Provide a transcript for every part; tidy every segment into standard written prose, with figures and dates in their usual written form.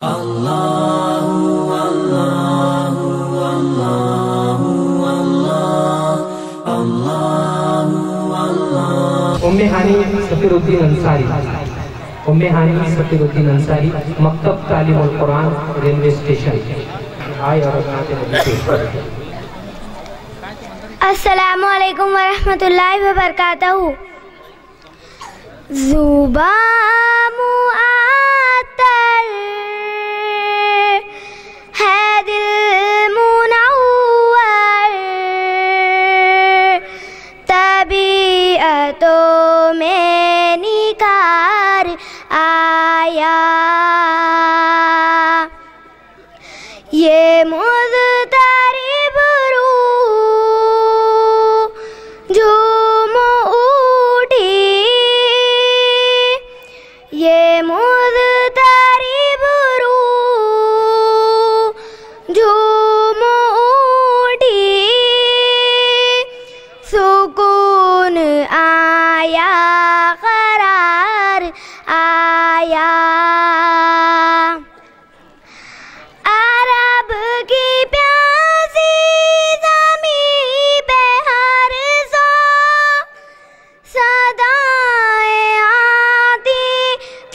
उम्मेहानी सगीरुद्दीन Ansari, उम्मेहानी सगीरुद्दीन Ansari, मकतब तालीमुल Quran, railway station. आए और अस्सलामु अलैकुम वरहमतुल्लाहि वबरकातहू। ज़ुबान मुअत्तर है दिल मुनव्वर, तबीयतों में निखार आया। ये मुज़तरिब रूह झूम उठी, ये मुज़तरिब रूह झूम उठी, सुकून आया, करार आया। अरब की प्यासी ज़मीं पे हर सौ सदाएं आती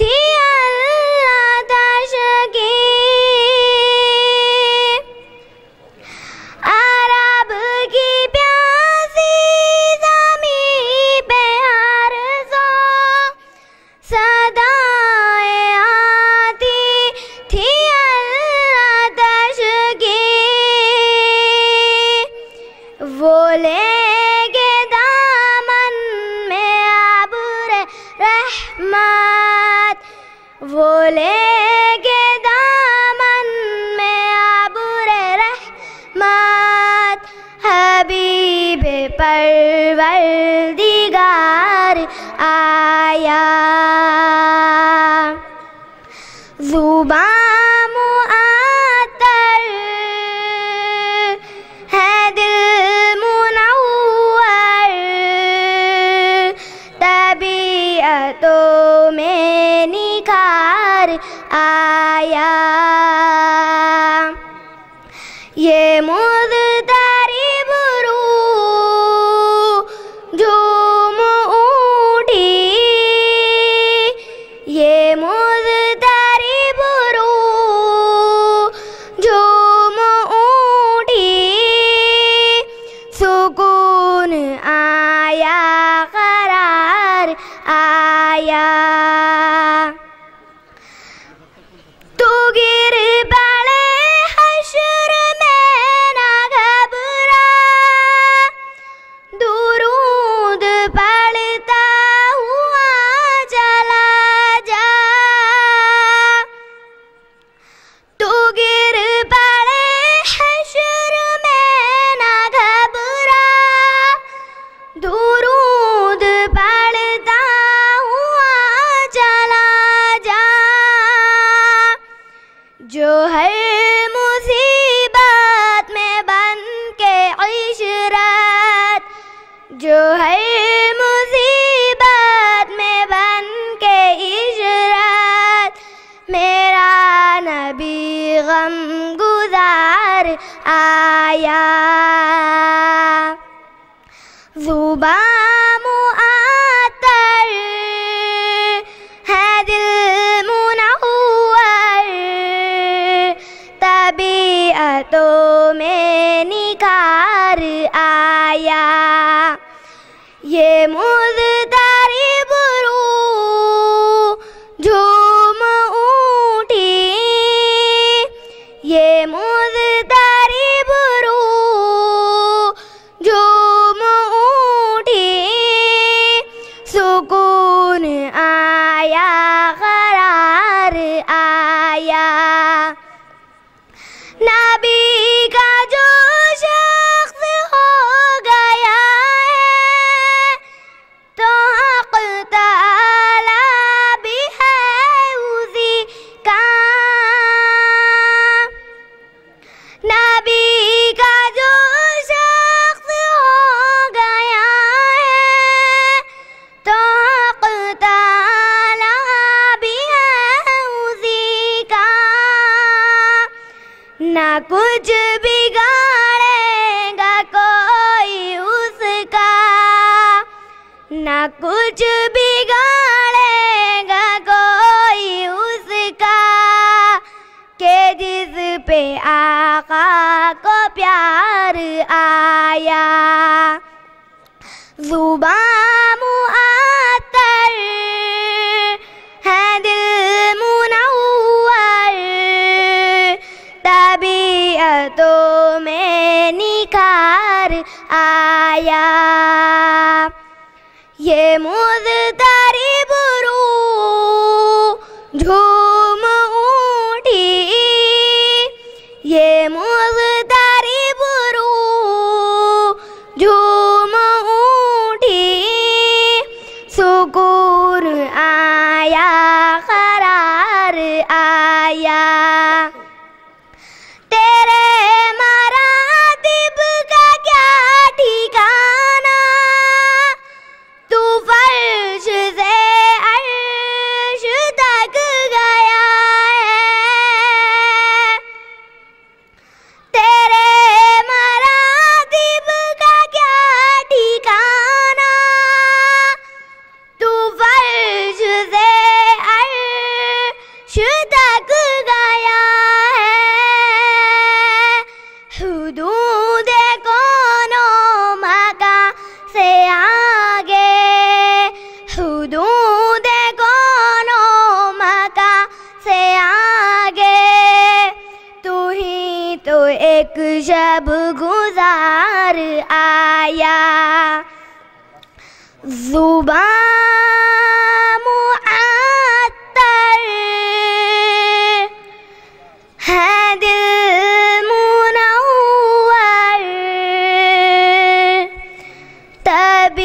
थी आतश की। अरब की प्यासी ज़मीं पे हर सौ सदाएं आती थी आतश की। वो लेके दामन में आबरे रहमत, वो लेके दामन में आबरे रहमत, हबीब परवरदिगार आया। ज़ुबान मुअत्तर है दिल मुनव्वर, तबीयतों में निखार आया। ये मुज़तरिब रूह झूम उठी, ये मुज़तरिब रूह झूम उठी, सुकून आया, करार आया। तू गिर पड़े हश्र में ना घबरा, दुरूद पढ़ता हुआ चला जा। तू गिर पड़े हश्र में ना घबरा, दुरूद पढ़ता हुआ चला जा। जो हर मुसीबत में बन के इशरत, जो हर मुसीबत में बन के इशरत, मेरा नबी गम गुजार आया। ज़ुबान मुअत्तर है दिल मुनव्वर, तबीयतों में निखार आया। ये मुज़तरिब रूह झूम उठी, ये मुज़तरिब रूह झूम उठी, सुकून आया, करार आया। नबी का जोश نہ کچھ بگاڑے گا کوئی اس کا، نہ کچھ بگاڑے گا کوئی اس کا، کہ جس پہ آقا کو پیار آیا. زبان معطر ہے دل منور، طبیعتوں میں نکھار آیا. یہ مضطرب روح جھوم اٹھی، یہ مضطرب روح جھوم اٹھی، سکون آیا قرار آیا. تیرے مراتب کا کیا ٹھکانا، تو فرش سے عرش تک گیا ہے. تیرے مراتب کا کیا ٹھکانا، تو فرش سے عرش تک گیا ہے. حدود کون و مکان سے آگے، حدود کون و مکان سے آگے، تو ہی تو ایک شب گزار آیا. زبان معطر ہے دل منور،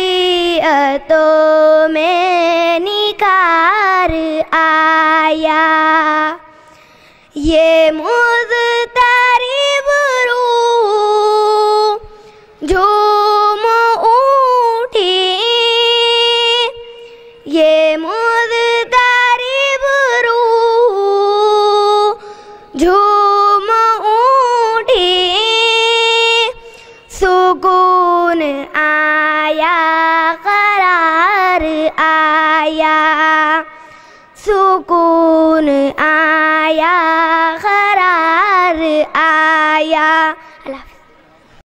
طبیعتوں میں نکھار آیا. یہ مضطرب روح جھوم اٹھی، یہ مضطرب روح جھوم اٹھی، سکون آیا قرار آیا، سکون آیا قرار آیا.